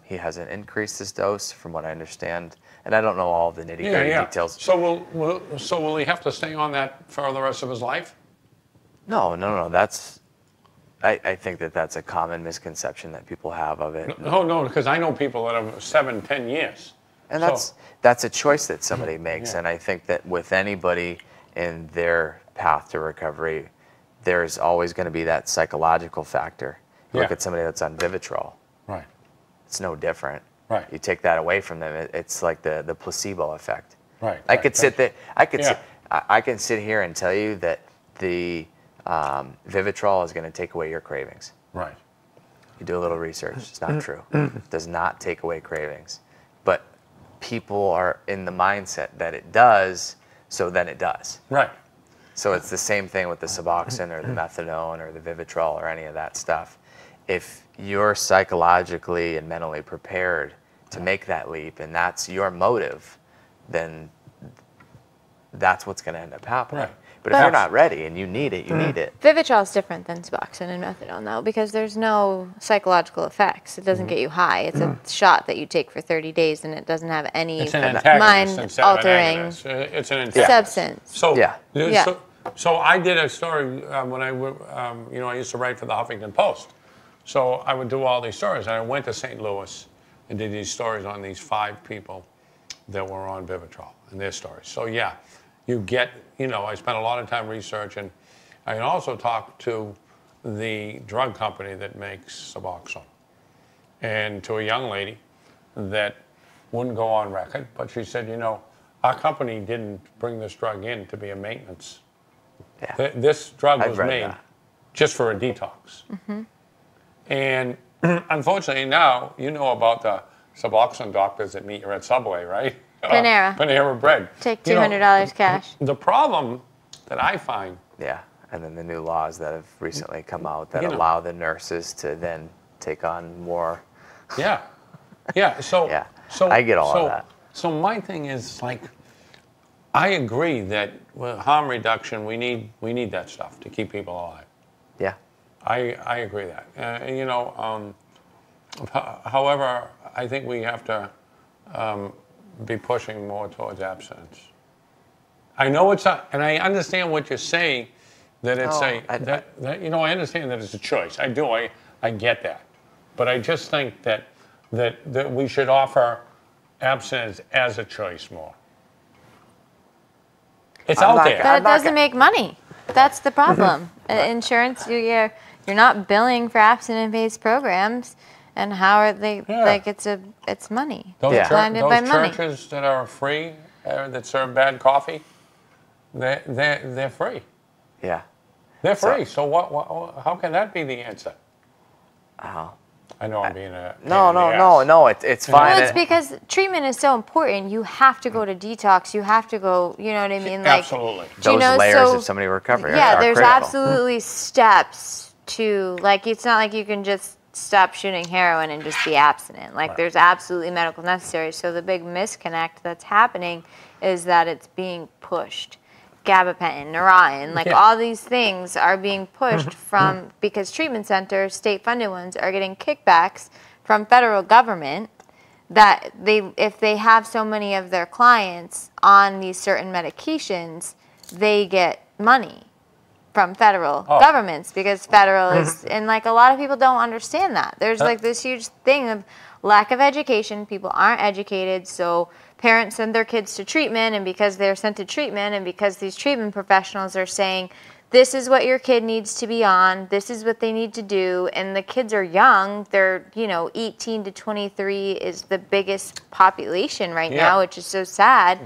He hasn't increased his dose, from what I understand, and I don't know all the nitty-gritty details. So will he have to stay on that for the rest of his life? No. I think that's a common misconception that people have of it. No, because I know people that have 7-10 years. And that's a choice that somebody makes, and I think that with anybody in their path to recovery, there's always going to be that psychological factor. Look at somebody that's on Vivitrol. Right. It's no different. Right. You take that away from them, it's like the placebo effect. Right. I can sit here and tell you that the Vivitrol is going to take away your cravings. Right. You do a little research. It's not true. It does not take away cravings. But people are in the mindset that it does, so then it does. Right. So it's the same thing with the Suboxone or the methadone or the Vivitrol or any of that stuff. If you're psychologically and mentally prepared to make that leap, and that's your motive, then that's what's going to end up happening. Right. But if you're not ready and you need it, you need it. Vivitrol is different than Suboxone and methadone, though, because there's no psychological effects. It doesn't get you high. It's a shot that you take for 30 days, and it doesn't have any mind-altering substance. So I did a story when I used to write for the Huffington Post. So I would do all these stories, and I went to St. Louis and did these stories on these 5 people that were on Vivitrol and their stories. So you get, I spent a lot of time researching. I also talked to the drug company that makes Suboxone, and to a young lady that wouldn't go on record, but she said, our company didn't bring this drug in to be a maintenance. Yeah. This drug was made just for a detox. Mm-hmm. And unfortunately now, you know about the Suboxone doctors that meet you at Subway, right? Panera. Panera Bread. Take $200 cash. The problem that I find. Yeah, and then the new laws that have recently come out that allow the nurses to then take on more. Yeah. Yeah. So, Yeah. so I get all of that. So my thing is like, I agree that with harm reduction, we need that stuff to keep people alive. Yeah. I agree that. You know, however, I think we have to be pushing more towards abstinence. I know it's a, and I understand what you're saying, that it's you know, I understand that it's a choice. I do. I get that, but I just think that we should offer abstinence as a choice more. It's out there. But it doesn't make money. That's the problem. Insurance, you're not billing for abstinence-based programs, and how are they? Like it's money. Those, They're blinded by money. churches that are free, that serve bad coffee, they're free. Yeah. They're free. So what? How can that be the answer? I know I'm being a No. It's fine. Well, it's because treatment is so important. You have to go to detox. You have to go. You know what I mean? Like, absolutely. Those layers of somebody recovery. Yeah, are there's critical. absolutely steps to, like, it's not like you can just stop shooting heroin and just be abstinent. Like, there's absolutely medical necessary. So the big misconnect that's happening is that it's being pushed. Gabapentin, Neurontin, like all these things are being pushed from, because treatment centers, state-funded ones, are getting kickbacks from federal government that if they have so many of their clients on these certain medications, they get money from federal governments, because federal is, and like a lot of people don't understand that. There's like this huge thing of lack of education. People aren't educated, so parents send their kids to treatment, and because they're sent to treatment and because these treatment professionals are saying, this is what your kid needs to be on, this is what they need to do, and the kids are young, they're, 18 to 23 is the biggest population right now, which is so sad,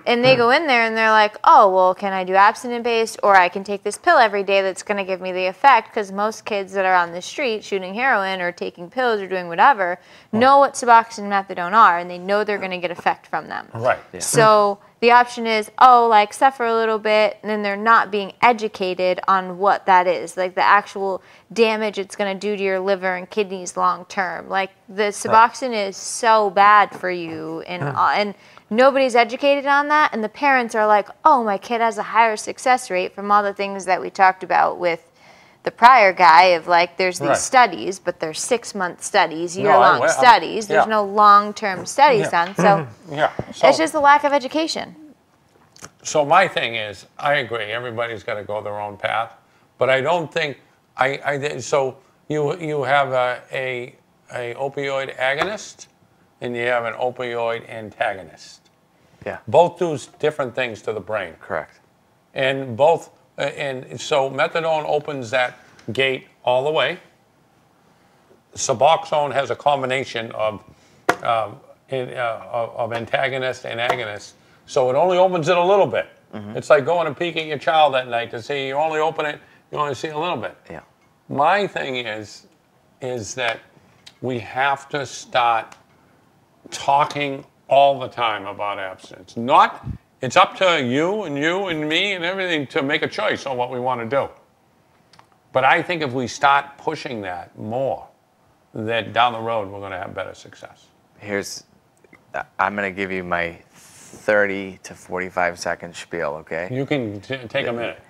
and they go in there and they're like, oh, well, can I do abstinence-based, or I can take this pill every day that's going to give me the effect, because most kids that are on the street shooting heroin or taking pills or doing whatever know what Suboxone and Methadone are, and they know they're going to get effect from them. Right. Yeah. So the option is, like, suffer a little bit, and then they're not being educated on what that is, like the actual damage it's going to do to your liver and kidneys long term. Like, the Suboxone is so bad for you, and nobody's educated on that, and the parents are like, oh, my kid has a higher success rate from all the things that we talked about with the prior guy of, like, there's these studies, but they're 6-month studies, year-long studies. There's no long-term studies done. So it's just a lack of education. So my thing is, I agree, everybody's got to go their own path, but I don't think, so you have a opioid agonist and you have an opioid antagonist. Yeah. Both do different things to the brain. Correct. And both, and so methadone opens that gate all the way. Suboxone has a combination of antagonist and agonist, so it only opens it a little bit. It's like going and peeking your child at night to see, you only open it, you only see a little bit. Yeah. My thing is that we have to start talking all the time about abstinence. It's up to you and me and everything to make a choice on what we want to do. But I think if we start pushing that more, that down the road we're going to have better success. I'm going to give you my 30 to 45 second spiel, okay? You can take a minute.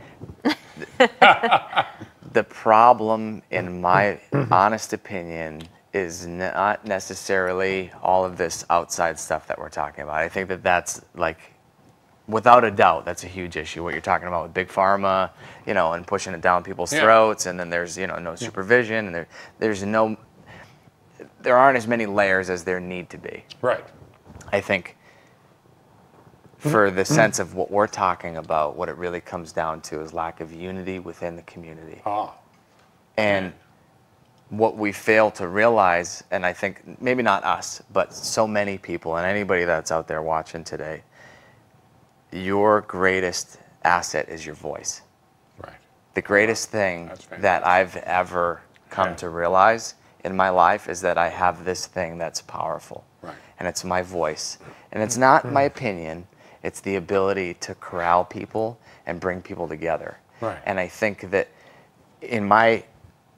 The problem, in my honest opinion, is not necessarily all of this outside stuff that we're talking about. I think that's like, without a doubt, that's a huge issue. What you're talking about with big pharma, and pushing it down people's throats, and then there's, no supervision, and there aren't as many layers as there need to be. Right. I think for the sense of what we're talking about, what it really comes down to is lack of unity within the community. And what we fail to realize, and I think maybe not us, but so many people and anybody that's out there watching today, your greatest asset is your voice. Right. The greatest thing that I've ever come to realize in my life is that I have this thing that's powerful. Right. And it's my voice. And it's not my opinion, it's the ability to corral people and bring people together. Right. And I think that in my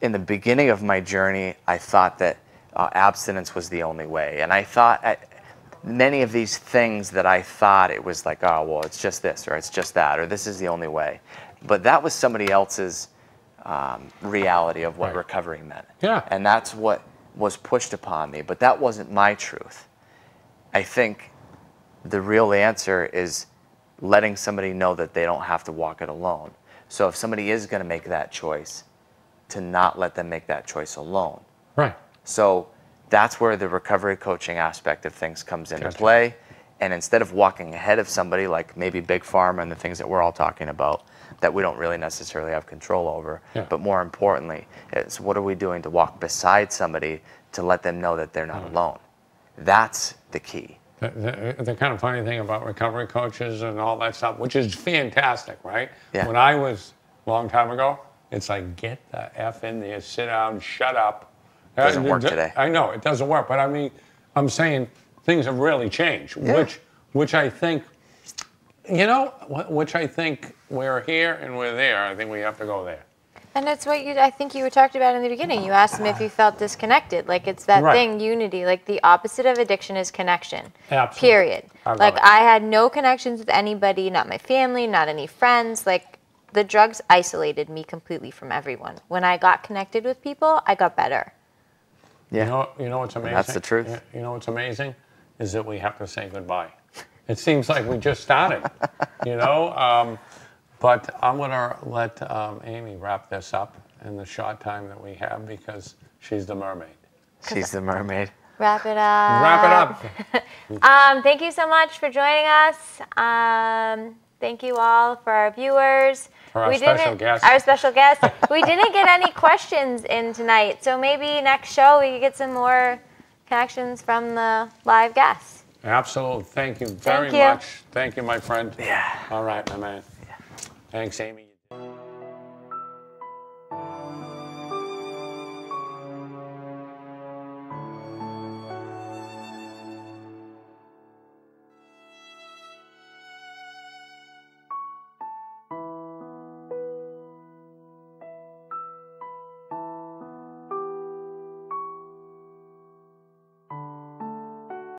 in the beginning of my journey, I thought that abstinence was the only way. And I thought many of these things that I thought it was like, oh, well, it's just this, or it's just that, or this is the only way. But that was somebody else's reality of what recovery meant. Yeah. And that's what was pushed upon me. But that wasn't my truth. I think the real answer is letting somebody know that they don't have to walk it alone. So if somebody is going to make that choice, to not let them make that choice alone. Right. So that's where the recovery coaching aspect of things comes into play. And instead of walking ahead of somebody like maybe Big Pharma and the things that we're all talking about that we don't really necessarily have control over, but more importantly, it's what are we doing to walk beside somebody to let them know that they're not alone. That's the key. The kind of funny thing about recovery coaches and all that stuff, which is fantastic, right? Yeah. When I was a long time ago, it's like, get the F in there, sit down, shut up. Doesn't work today. I know, it doesn't work, but I mean, I'm saying things have really changed, which I think, you know, which I think we're here and we're there. I think we have to go there. And that's what I think you were talked about in the beginning. You asked him if he felt disconnected. Like, it's that thing, unity. Like, the opposite of addiction is connection. Absolutely. Period. Like, I had no connections with anybody, not my family, not any friends. Like, the drugs isolated me completely from everyone. When I got connected with people, I got better. Yeah. You know what's amazing? And that's the truth. You know what's amazing? Is that we have to say goodbye. It seems like we just started, you know? But I'm going to let Amy wrap this up in the short time that we have because she's the mermaid. She's the mermaid. Wrap it up. Wrap it up. Thank you so much for joining us. Thank you all for our viewers. For our special guest. Our special guest. We didn't get any questions in tonight, so maybe next show we could get some more connections from the live guests. Absolutely. Thank you very much. Thank you, my friend. Yeah. All right, my man. Thanks, Amy.